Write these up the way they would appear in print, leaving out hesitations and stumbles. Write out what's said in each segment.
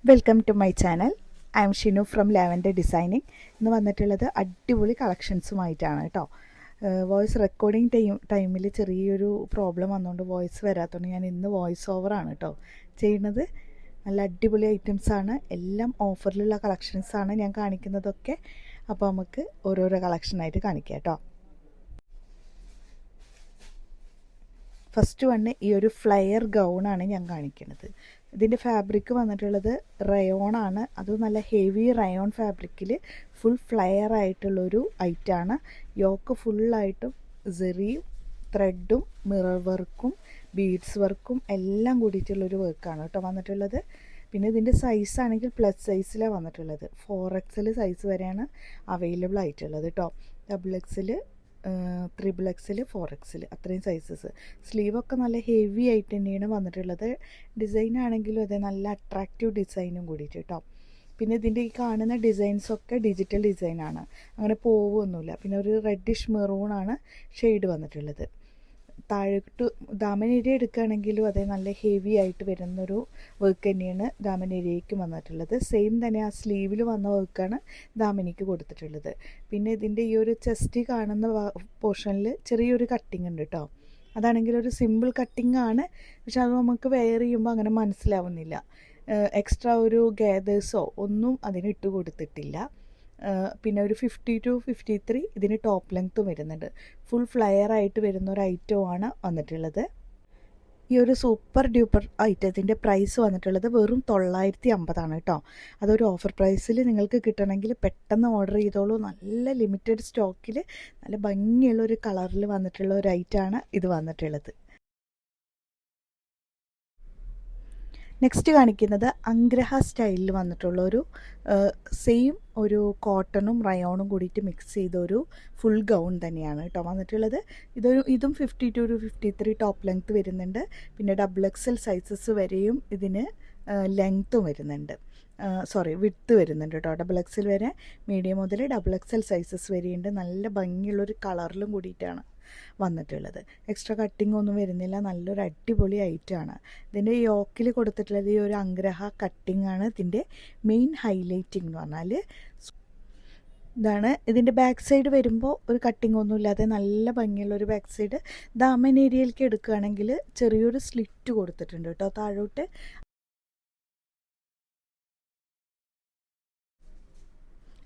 Welcome to my channel. I am Shinu from Lavender Designing. ഇന്ന് വന്നിട്ടുള്ളത് അടിപൊളി കളക്ഷൻസുമായിട്ടാണ് കേട്ടോ. വോയിസ് റെക്കോർഡിങ് ടൈമിൽ ചെറിയൊരു പ്രോബ്ലം വന്നുകൊണ്ട് വോയിസ് വരാത്തതുകൊണ്ട് ഞാൻ ഇന്ന് വോയിസ് ഓവറാണ് കേട്ടോ ചെയ്യുന്നത്. നല്ല അടിപൊളി ഐറ്റംസാണ്, എല്ലാം ഓഫറിലുള്ള കളക്ഷൻസാണ് ഞാൻ കാണിക്കുന്നതൊക്കെ. അപ്പോൾ നമുക്ക് ഓരോരോ കളക്ഷനായിട്ട് കാണിക്കാം കേട്ടോ. ഫസ്റ്റ് വണ് ഈ ഒരു ഫ്ലയർ ഗൗണാണ് ഞാൻ കാണിക്കുന്നത്. ഇതിൻ്റെ ഫാബ്രിക് വന്നിട്ടുള്ളത് റയോണാണ്. അത് നല്ല ഹെവി റയോൺ ഫാബ്രിക്കിൽ ഫുൾ ഫ്ലയർ ആയിട്ടുള്ളൊരു ഐറ്റാണ്. യോക്ക് ഫുള്ളായിട്ടും സെറിയും ത്രെഡും മിറർ വർക്കും ബീഡ്സ് വർക്കും എല്ലാം കൂടിയിട്ടുള്ളൊരു വർക്കാണ് കേട്ടോ വന്നിട്ടുള്ളത്. പിന്നെ ഇതിൻ്റെ സൈസ് ആണെങ്കിൽ പ്ലസ് സൈസിലാണ് വന്നിട്ടുള്ളത്. 4XL സൈസ് വരെയാണ് അവൈലബിൾ ആയിട്ടുള്ളത് കേട്ടോ. XXL, 3XL, 4XL അത്രയും സൈസസ്. സ്ലീവൊക്കെ നല്ല ഹെവി ആയിട്ട് തന്നെയാണ് വന്നിട്ടുള്ളത്. ഡിസൈൻ ആണെങ്കിലും അതെ നല്ല അട്രാക്റ്റീവ് ഡിസൈനും കൂടിയിട്ട് കേട്ടോ. പിന്നെ ഇതിൻ്റെ ഈ കാണുന്ന ഡിസൈൻസൊക്കെ ഡിജിറ്റൽ ഡിസൈനാണ്, അങ്ങനെ പോവുമൊന്നുമില്ല. പിന്നെ ഒരു റെഡിഷ് മെറൂണാണ് ഷെയ്ഡ് വന്നിട്ടുള്ളത്. താഴോട്ട് ദാമൻ ഏരിയ എടുക്കുകയാണെങ്കിലും അതേ നല്ല ഹെവി ആയിട്ട് വരുന്നൊരു വർക്ക് തന്നെയാണ് ദാമൻ ഏരിയയ്ക്ക് വന്നിട്ടുള്ളത്. സെയിം തന്നെ ആ സ്ലീവിൽ വന്ന വർക്കാണ് ദാമനിക്ക് കൊടുത്തിട്ടുള്ളത്. പിന്നെ ഇതിൻ്റെ ഈ ഒരു ചെസ്റ്റ് കാണുന്ന പോർഷനിൽ ചെറിയൊരു കട്ടിങ് ഉണ്ട് കേട്ടോ. അതാണെങ്കിൽ ഒരു സിമ്പിൾ കട്ടിങ് ആണ്, പക്ഷെ അത് നമുക്ക് വെയർ ചെയ്യുമ്പോൾ അങ്ങനെ മനസ്സിലാവുന്നില്ല. എക്സ്ട്രാ ഒരു ഗേദേഴ്സോ ഒന്നും അതിന് ഇട്ട് കൊടുത്തിട്ടില്ല. പിന്നെ ഒരു 50 to 53 ഇതിന് ടോപ്പ് ലെങ്ത്തും വരുന്നുണ്ട്. ഫുൾ ഫ്ലയർ ആയിട്ട് വരുന്ന ഒരു ഐറ്റമാണ് വന്നിട്ടുള്ളത്. ഈ ഒരു സൂപ്പർ ഡ്യൂപ്പർ ഐറ്റത്തിൻ്റെ പ്രൈസ് വന്നിട്ടുള്ളത് വെറും 950 കേട്ടോ. അതൊരു ഓഫർ പ്രൈസിൽ നിങ്ങൾക്ക് കിട്ടണമെങ്കിൽ പെട്ടെന്ന് ഓർഡർ ചെയ്തോളൂ. നല്ല ലിമിറ്റഡ് സ്റ്റോക്കിൽ നല്ല ഭംഗിയുള്ള ഒരു കളറിൽ വന്നിട്ടുള്ള ഒരു ഐറ്റമാണ് ഇത് വന്നിട്ടുള്ളത്. നെക്സ്റ്റ് കാണിക്കുന്നത് അംഗ്രഹ സ്റ്റൈലിൽ വന്നിട്ടുള്ള ഒരു സെയിം ഒരു കോട്ടണും റയോണും കൂടിയിട്ട് മിക്സ് ചെയ്തൊരു ഫുൾ ഗൗൺ തന്നെയാണ് കേട്ടോ വന്നിട്ടുള്ളത്. ഇതും 52 to 53 ടോപ്പ് ലെങ്ത്ത് വരുന്നുണ്ട്. പിന്നെ XXL സൈസസ് വരെയും ഇതിന് ലെങ്ത്തും വരുന്നുണ്ട്, വിഡ്ത്ത് വരുന്നുണ്ട് കേട്ടോ. XXL വരെ, മീഡിയം മുതൽ XXL സൈസസ് വരെയുണ്ട്. നല്ല ഭംഗിയുള്ളൊരു കളറിലും കൂടിയിട്ടാണ് വന്നിട്ടുള്ളത്. എക്സ്ട്രാ കട്ടിംഗ് ഒന്നും വരുന്നില്ല. നല്ലൊരു അടിപൊളി ഐറ്റമാണ്. ഇതിൻ്റെ യോക്കിൽ കൊടുത്തിട്ടുള്ളത് ഈ ഒരു അംഗ്രഹ കട്ടിംഗ് ആണ് ഇതിൻ്റെ മെയിൻ ഹൈലൈറ്റിംഗ് എന്ന് പറഞ്ഞാൽ. ഇതാണ് ഇതിൻ്റെ ബാക്ക് സൈഡ് വരുമ്പോൾ ഒരു കട്ടിംഗ് ഒന്നും ഇല്ലാതെ നല്ല ഭംഗിയുള്ളൊരു ബാക്ക് സൈഡ്. ദാമൻ ഏരിയയിലേക്ക് എടുക്കുകയാണെങ്കിൽ ചെറിയൊരു സ്ലിറ്റ് കൊടുത്തിട്ടുണ്ട് കേട്ടോ താഴോട്ട്.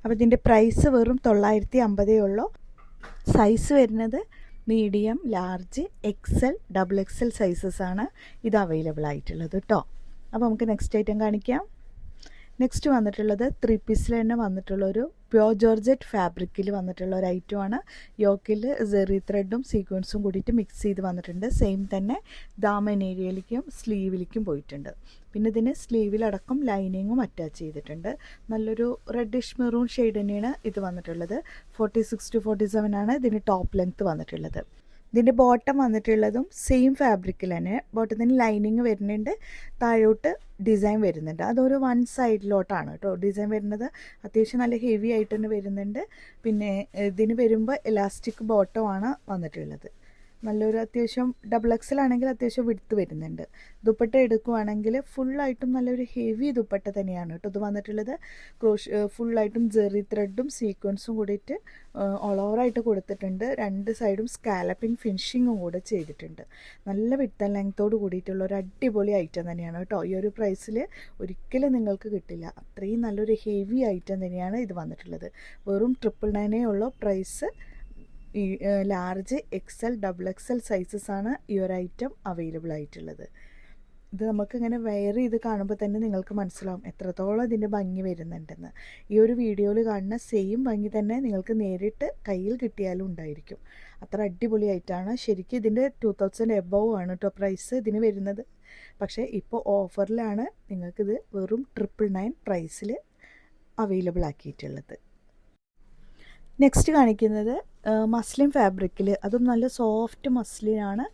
അപ്പോൾ ഇതിൻ്റെ പ്രൈസ് വെറും 950 ഉള്ളൂ. സൈസ് വരുന്നത് medium, large, XL, XXL sizes ആണ് ഇത് അവൈലബിൾ ആയിട്ടുള്ളത് കേട്ടോ. അപ്പോൾ നമുക്ക് നെക്സ്റ്റ് ഐറ്റം കാണിക്കാം. നെക്സ്റ്റ് വന്നിട്ടുള്ളത് 3 പീസിൽ തന്നെ വന്നിട്ടുള്ളൊരു പ്യോർ ജോർജറ്റ് ഫാബ്രിക്കിൽ വന്നിട്ടുള്ള ഒരു ഐറ്റമാണ്. യോക്കിൽ സെറി ത്രെഡും സീക്വൻസും കൂടിയിട്ട് മിക്സ് ചെയ്ത് വന്നിട്ടുണ്ട്. സെയിം തന്നെ ദാമൻ ഏരിയയിലേക്കും സ്ലീവിലേക്കും പോയിട്ടുണ്ട്. പിന്നെ ഇതിന് സ്ലീവിലടക്കം ലൈനിങ്ങും അറ്റാച്ച് ചെയ്തിട്ടുണ്ട്. നല്ലൊരു റെഡിഷ് മെറൂൺ ഷെയ്ഡ് തന്നെയാണ് ഇത് വന്നിട്ടുള്ളത്. 46 to 47 ആണ് ഇതിന് ടോപ്പ് ലെങ്ത്ത് വന്നിട്ടുള്ളത്. ഇതിൻ്റെ ബോട്ടം വന്നിട്ടുള്ളതും സെയിം ഫാബ്രിക്കിൽ തന്നെ. ബോട്ടത്തിന് ലൈനിങ് വരുന്നുണ്ട്, താഴോട്ട് ഡിസൈൻ വരുന്നുണ്ട്. അതൊരു വൺ സൈഡിലോട്ടാണ് കേട്ടോ ഡിസൈൻ വരുന്നത്. അത്യാവശ്യം നല്ല ഹെവി ആയിട്ട് തന്നെ വരുന്നുണ്ട്. പിന്നെ ഇതിന് വരുമ്പോൾ എലാസ്റ്റിക് ബോട്ടമാണ് വന്നിട്ടുള്ളത്. നല്ലൊരു അത്യാവശ്യം XXL ആണെങ്കിൽ അത്യാവശ്യം വിഡ്ത്ത് വരുന്നുണ്ട്. ദുപ്പട്ട എടുക്കുവാണെങ്കിൽ ഫുള്ളായിട്ടും നല്ലൊരു ഹെവി ദുപ്പട്ട തന്നെയാണ് കേട്ടോ ഇത് വന്നിട്ടുള്ളത്. ഫുള്ളായിട്ടും ജെറി ത്രെഡും സീക്വൻസും കൂടിയിട്ട് ഓൾ ഓവറായിട്ട് കൊടുത്തിട്ടുണ്ട്. രണ്ട് സൈഡും സ്കാലപ്പിംഗ് ഫിനിഷിങ്ങും കൂടെ ചെയ്തിട്ടുണ്ട്. നല്ല വിഡ്ത്ത് ആൻഡ് ലെങ്ത്തോട് കൂടിയിട്ടുള്ള ഒരു അടിപൊളി ഐറ്റം തന്നെയാണ് കേട്ടോ. ഈ ഒരു പ്രൈസിൽ ഒരിക്കലും നിങ്ങൾക്ക് കിട്ടില്ല. അത്രയും നല്ലൊരു ഹെവി ഐറ്റം തന്നെയാണ് ഇത് വന്നിട്ടുള്ളത്. വെറും 999 ഉള്ള പ്രൈസ്. ഈ ലാർജ്, XL, XXL സൈസസ് ആണ് ഈ ഒരു ഐറ്റം അവൈലബിൾ ആയിട്ടുള്ളത്. ഇത് നമുക്കിങ്ങനെ വെയർ ചെയ്ത് കാണുമ്പോൾ തന്നെ നിങ്ങൾക്ക് മനസ്സിലാവും എത്രത്തോളം ഇതിൻ്റെ ഭംഗി വരുന്നുണ്ടെന്ന്. ഈ ഒരു വീഡിയോയിൽ കാണുന്ന സെയിം ഭംഗി തന്നെ നിങ്ങൾക്ക് നേരിട്ട് കയ്യിൽ കിട്ടിയാലും ഉണ്ടായിരിക്കും. അത്ര അടിപൊളി ആയിട്ടാണ്. ശരിക്കും ഇതിൻ്റെ 2000 എബോവ് ആണ് കേട്ടോ പ്രൈസ് ഇതിന് വരുന്നത്. പക്ഷേ ഇപ്പോൾ ഓഫറിലാണ് നിങ്ങൾക്കിത് വെറും 999 പ്രൈസിൽ അവൈലബിൾ ആക്കിയിട്ടുള്ളത്. നെക്സ്റ്റ് കാണിക്കുന്നത് മസ്ലിൻ ഫാബ്രിക്കിൽ, അതും നല്ല സോഫ്റ്റ് മസ്ലിനാണ്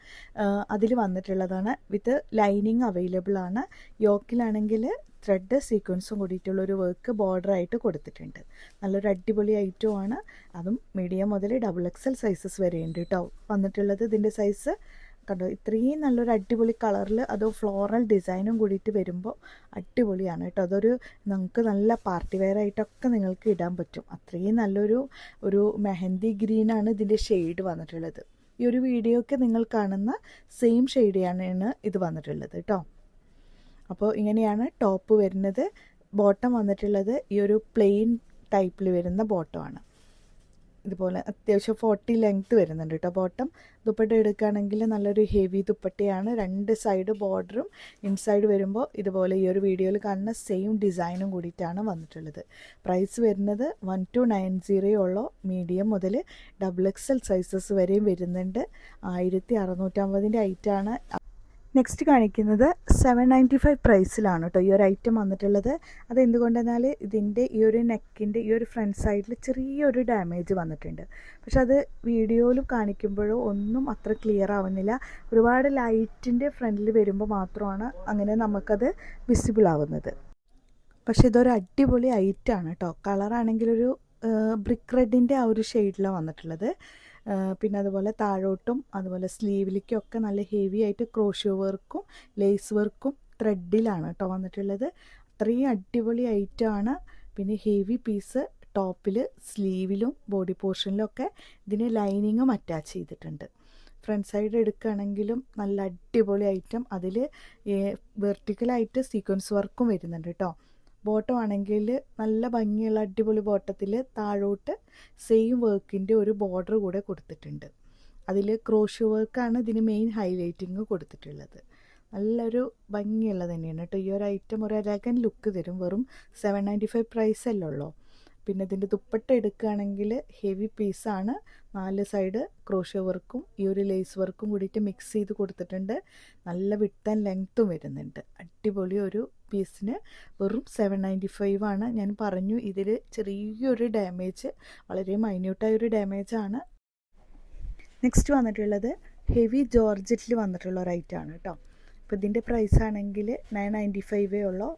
അതിൽ വന്നിട്ടുള്ളതാണ്. വിത്ത് ലൈനിങ് അവൈലബിൾ ആണ്. യോക്കിലാണെങ്കിൽ ത്രെഡ് സീക്വൻസും കൂടിയിട്ടുള്ളൊരു വർക്ക് ബോർഡറായിട്ട് കൊടുത്തിട്ടുണ്ട്. നല്ലൊരു അടിപൊളി ഐറ്റമാണ്. അതും മീഡിയം മുതൽ XXL സൈസസ് വരെയുണ്ട് കേട്ടോ വന്നിട്ടുള്ളത്. ഇതിൻ്റെ സൈസ് കണ്ടോ, ഇത്രയും നല്ലൊരു അടിപൊളി കളറിൽ അതോ ഫ്ലോറൽ ഡിസൈനും കൂടിയിട്ട് വരുമ്പോൾ അടിപൊളിയാണ് കേട്ടോ. അതൊരു നമുക്ക് നല്ല പാർട്ടി വെയർ ആയിട്ടൊക്കെ നിങ്ങൾക്ക് ഇടാൻ പറ്റും. അത്രയും നല്ലൊരു മെഹന്തി ഗ്രീനാണ് ഇതിൻ്റെ ഷെയ്ഡ് വന്നിട്ടുള്ളത്. ഈ ഒരു വീഡിയോയ്ക്ക് നിങ്ങൾ കാണുന്ന സെയിം ഷെയ്ഡാണ് ഇത് വന്നിട്ടുള്ളത് കേട്ടോ. അപ്പോൾ ഇങ്ങനെയാണ് ടോപ്പ് വരുന്നത്. ബോട്ടം വന്നിട്ടുള്ളത് ഈ ഒരു പ്ലെയിൻ ടൈപ്പിൽ വരുന്ന ബോട്ടമാണ്. ഇതുപോലെ അത്യാവശ്യം 40 ലെങ്ത്ത് വരുന്നുണ്ട് കേട്ടോ ബോട്ടം. ദുപ്പട്ട എടുക്കുകയാണെങ്കിൽ നല്ലൊരു ഹെവി ദുപ്പട്ടയാണ്. 2 സൈഡ് ബോർഡറും ഇൻസൈഡ് വരുമ്പോൾ ഇതുപോലെ ഈ ഒരു വീഡിയോയിൽ കാണുന്ന സെയിം ഡിസൈനും കൂടിയിട്ടാണ് വന്നിട്ടുള്ളത്. പ്രൈസ് വരുന്നത് 1290 ഉള്ളൂ. മീഡിയം മുതൽ XXL സൈസസ് വരെയും വരുന്നുണ്ട്. 1650 ഐറ്റാണ്. നെക്സ്റ്റ് കാണിക്കുന്നത് 795 പ്രൈസിലാണ് കേട്ടോ ഈ ഒരു ഐറ്റം വന്നിട്ടുള്ളത്. അതെന്തുകൊണ്ടെന്നാൽ ഇതിൻ്റെ ഈ ഒരു നെക്കിൻ്റെ ഈ ഒരു ഫ്രണ്ട് സൈഡിൽ ചെറിയൊരു ഡാമേജ് വന്നിട്ടുണ്ട്. പക്ഷെ അത് വീഡിയോയിലും കാണിക്കുമ്പോഴോ ഒന്നും അത്ര ക്ലിയർ ആവുന്നില്ല. ഒരുപാട് ലൈറ്റിൻ്റെ ഫ്രണ്ടിൽ വരുമ്പോൾ മാത്രമാണ് അങ്ങനെ നമുക്കത് വിസിബിൾ ആവുന്നത്. പക്ഷെ ഇതൊരു അടിപൊളി ഐറ്റമാണ് കേട്ടോ. കളറാണെങ്കിലൊരു ബ്രിക്ക് റെഡിൻ്റെ ആ ഒരു ഷെയ്ഡിലാണ് വന്നിട്ടുള്ളത്. പിന്നെ അതുപോലെ താഴോട്ടും അതുപോലെ സ്ലീവിലേക്കൊക്കെ നല്ല ഹെവി ആയിട്ട് ക്രോഷ്യോ വർക്കും ലേസ് വർക്കും ത്രെഡിലാണ് കേട്ടോ വന്നിട്ടുള്ളത്. അത്രയും അടിപൊളി ഐറ്റമാണ്. പിന്നെ ഹെവി പീസ് ടോപ്പിൽ സ്ലീവിലും ബോഡി പോർഷനിലൊക്കെ ഇതിന് ലൈനിങ്ങും അറ്റാച്ച് ചെയ്തിട്ടുണ്ട്. ഫ്രണ്ട് സൈഡ് എടുക്കുകയാണെങ്കിലും നല്ല അടിപൊളി ഐറ്റം. അതിൽ വെർട്ടിക്കലായിട്ട് സീക്വൻസ് വർക്കും വരുന്നുണ്ട് കേട്ടോ. ബോട്ടം ആണെങ്കിൽ നല്ല ഭംഗിയുള്ള അടിപൊളി ബോട്ടത്തിൽ താഴോട്ട് സെയിം വർക്കിൻ്റെ ഒരു ബോർഡർ കൂടെ കൊടുത്തിട്ടുണ്ട്. അതിൽ ക്രോഷ്യോ വർക്കാണ് ഇതിന് മെയിൻ ഹൈലൈറ്റിങ് കൊടുത്തിട്ടുള്ളത്. നല്ലൊരു ഭംഗിയുള്ളത് തന്നെയാണ് കേട്ടോ. ഈ ഒരു ഐറ്റം ഒരു എലഗൻ ലുക്ക് തരും. വെറും 795 പ്രൈസ് അല്ലേ ഉള്ളൂ. പിന്നെ ഇതിൻ്റെ ദുപ്പട്ട എടുക്കുകയാണെങ്കിൽ ഹെവി പീസാണ്. 4 സൈഡ് ക്രോഷ്യോ വർക്കും ഈ ഒരു ലേസ് വർക്കും കൂടിയിട്ട് മിക്സ് ചെയ്ത് കൊടുത്തിട്ടുണ്ട്. നല്ല വിഡ്ത്ത് ആൻഡ് ലെങ്ത്തും വരുന്നുണ്ട്. അടിപൊളി ഒരു പീസിന് വെറും 795 ആണ്. ഞാൻ പറഞ്ഞു ഇതിൽ ചെറിയൊരു ഡാമേജ്, വളരെ മൈന്യൂട്ടായൊരു ഡാമേജാണ്. നെക്സ്റ്റ് വന്നിട്ടുള്ളത് ഹെവി ജോർജറ്റിൽ വന്നിട്ടുള്ള ഒരു ഐറ്റമാണ് കേട്ടോ. അപ്പോൾ ഇതിൻ്റെ പ്രൈസ് ആണെങ്കിൽ 995 ഉള്ളൂ.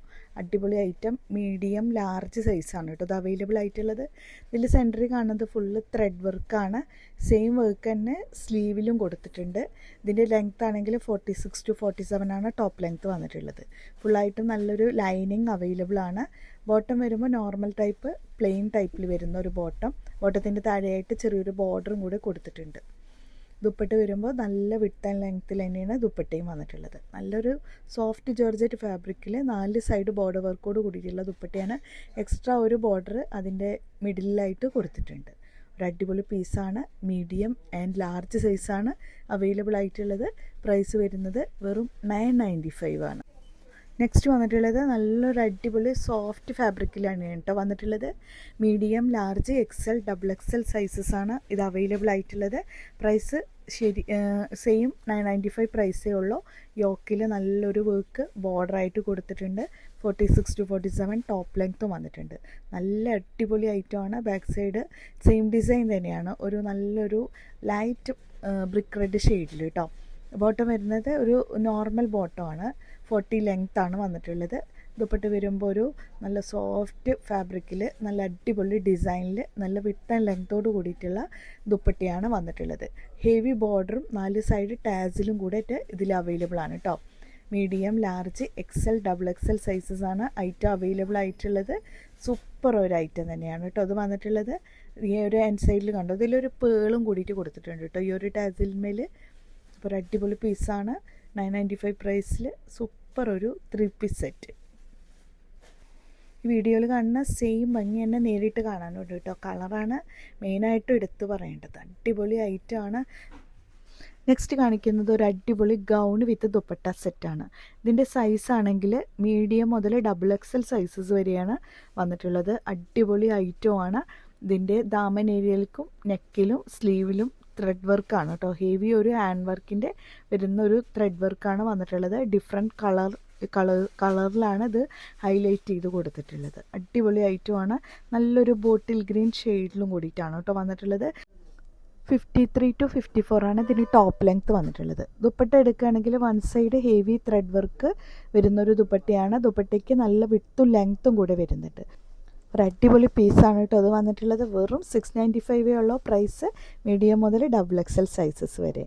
അടിപൊളി ഐറ്റം. മീഡിയം ലാർജ് സൈസാണ് കേട്ടോ ഇത് അവൈലബിൾ ആയിട്ടുള്ളത്. ഇതിൽ സെൻറ്ററിൽ കാണുന്നത് ഫുള്ള് ത്രെഡ് വർക്കാണ്. സെയിം വർക്ക് തന്നെ സ്ലീവിലും കൊടുത്തിട്ടുണ്ട്. ഇതിൻ്റെ ലെങ്ത് ആണെങ്കിൽ 46 to 47 ആണ് ടോപ്പ് ലെങ്ത് വന്നിട്ടുള്ളത്. ഫുള്ളായിട്ടും നല്ലൊരു ലൈനിങ് അവൈലബിൾ ആണ്. ബോട്ടം വരുമ്പോൾ നോർമൽ ടൈപ്പ് പ്ലെയിൻ ടൈപ്പിൽ വരുന്ന ഒരു ബോട്ടം. ബോട്ടത്തിൻ്റെ താഴെയായിട്ട് ചെറിയൊരു ബോർഡറും കൂടെ കൊടുത്തിട്ടുണ്ട്. ദുപ്പട്ട വരുമ്പോൾ നല്ല വിഡ്ത്ത് ആൻഡ് ലെങ്ത്തിൽ തന്നെയാണ് ദുപ്പട്ടയും വന്നിട്ടുള്ളത്. നല്ലൊരു സോഫ്റ്റ് ജോർജറ്റ് ഫാബ്രിക്കിൽ 4 സൈഡ് ബോർഡർ വർക്കോട് കൂടിയിട്ടുള്ള ദുപ്പട്ടയാണ്. എക്സ്ട്രാ ഒരു ബോർഡർ അതിൻ്റെ മിഡിലായിട്ട് കൊടുത്തിട്ടുണ്ട്. ഒരു അടിപൊളി പീസാണ്. മീഡിയം ആൻഡ് ലാർജ് സൈസാണ് അവൈലബിൾ ആയിട്ടുള്ളത്. പ്രൈസ് വരുന്നത് വെറും 995 ആണ്. നെക്സ്റ്റ് വന്നിട്ടുള്ളത് നല്ലൊരു അടിപൊളി സോഫ്റ്റ് ഫാബ്രിക്കിലാണ് കേട്ടോ വന്നിട്ടുള്ളത്. Medium large XL XXL sizes ആണ് ഇത് അവൈലബിൾ ആയിട്ടുള്ളത്. പ്രൈസ് സെയിം 995 പ്രൈസേ ഉള്ളൂ. യോക്കിൽ നല്ലൊരു വർക്ക് ബോർഡറായിട്ട് കൊടുത്തിട്ടുണ്ട്. 46 to 47 ടോപ്പ് ലെങ്ത്തും വന്നിട്ടുണ്ട്. നല്ല അടിപൊളി ഐറ്റമാണ്. ബാക്ക് സൈഡ് സെയിം ഡിസൈൻ തന്നെയാണ്. ഒരു നല്ലൊരു ലൈറ്റ് ബ്രിക്ക് റെഡ് ഷെയ്ഡിൽ കേട്ടോ. ബോട്ടം വരുന്നത് ഒരു നോർമൽ ബോട്ടമാണ്. 40 ലെങ്ത്താണ് വന്നിട്ടുള്ളത്. ദുപ്പട്ട വരുമ്പോൾ ഒരു നല്ല സോഫ്റ്റ് ഫാബ്രിക്കിൽ നല്ല അടിപൊളി ഡിസൈനിൽ നല്ല വിഡ്ത്ത് ആൻഡ് ലെങ്ത്തോട് കൂടിയിട്ടുള്ള ദുപ്പട്ടയാണ് വന്നിട്ടുള്ളത്. ഹെവി ബോർഡറും 4 സൈഡ് ടാസിലും കൂടെ ഇതിൽ അവൈലബിൾ ആണ് കേട്ടോ. Medium large XL XXL sizes ആണ് ഐറ്റം അവൈലബിൾ ആയിട്ടുള്ളത്. സൂപ്പർ ഒരു ഐറ്റം തന്നെയാണ് കേട്ടോ അത് വന്നിട്ടുള്ളത്. ഈ ഒരു എൻഡ് സൈഡിൽ കണ്ടോ ഇതിലൊരു പേളും കൂടിയിട്ട് കൊടുത്തിട്ടുണ്ട് കേട്ടോ ഈ ഒരു ടാസിൽമേൽ. അപ്പോൾ ഒരു അടിപൊളി പീസാണ്. 995 പ്രൈസിൽ സൂപ്പർ ഒരു 3 പീസ് സെറ്റ്. ഈ വീഡിയോയിൽ കാണുന്ന സെയിം ഭംഗി തന്നെ നേരിട്ട് കാണാനുണ്ട് കേട്ടോ. കളറാണ് മെയിനായിട്ടും എടുത്തു പറയേണ്ടത്. അടിപൊളി ഐറ്റമാണ്. നെക്സ്റ്റ് കാണിക്കുന്നത് ഒരു അടിപൊളി ഗൗൺ വിത്ത് ദുപ്പട്ട സെറ്റാണ്. ഇതിൻ്റെ സൈസ് ആണെങ്കിൽ മീഡിയം മുതൽ XXL സൈസസ് വരെയാണ് വന്നിട്ടുള്ളത്. അടിപൊളി ഐറ്റമാണ്. ഇതിൻ്റെ ദാമൻ ഏരിയയിലേക്കും നെക്കിലും സ്ലീവിലും ത്രെഡ് വർക്കാണ് കേട്ടോ. ഹെവി ഒരു ഹാൻഡ് വർക്കിൻ്റെ വരുന്ന ഒരു ത്രെഡ് വർക്കാണ് വന്നിട്ടുള്ളത്. ഡിഫറെൻറ്റ് കളറിലാണ് ഇത് ഹൈലൈറ്റ് ചെയ്ത് കൊടുത്തിട്ടുള്ളത്. അടിപൊളി ഐറ്റമാണ്. നല്ലൊരു ബോട്ടിൽ ഗ്രീൻ ഷെയ്ഡിലും കൂടിയിട്ടാണ് കേട്ടോ വന്നിട്ടുള്ളത്. 53 to 54 ആണ് ഇതിന് ടോപ്പ് ലെങ്ത്ത് വന്നിട്ടുള്ളത്. ദുപ്പട്ട എടുക്കുകയാണെങ്കിൽ 1 സൈഡ് ഹെവി ത്രെഡ് വർക്ക് വരുന്നൊരു ദുപ്പട്ടയാണ്. ദുപ്പട്ടയ്ക്ക് നല്ല വിഡ്ത്തും ലെങ്ത്തും കൂടെ വരുന്നുണ്ട്. ഒരു അടിപൊളി പീസാണ് കേട്ടോ അത് വന്നിട്ടുള്ളത്. വെറും 695 ഉള്ള പ്രൈസ്. മീഡിയം മുതൽ XXL സൈസസ് വരെ.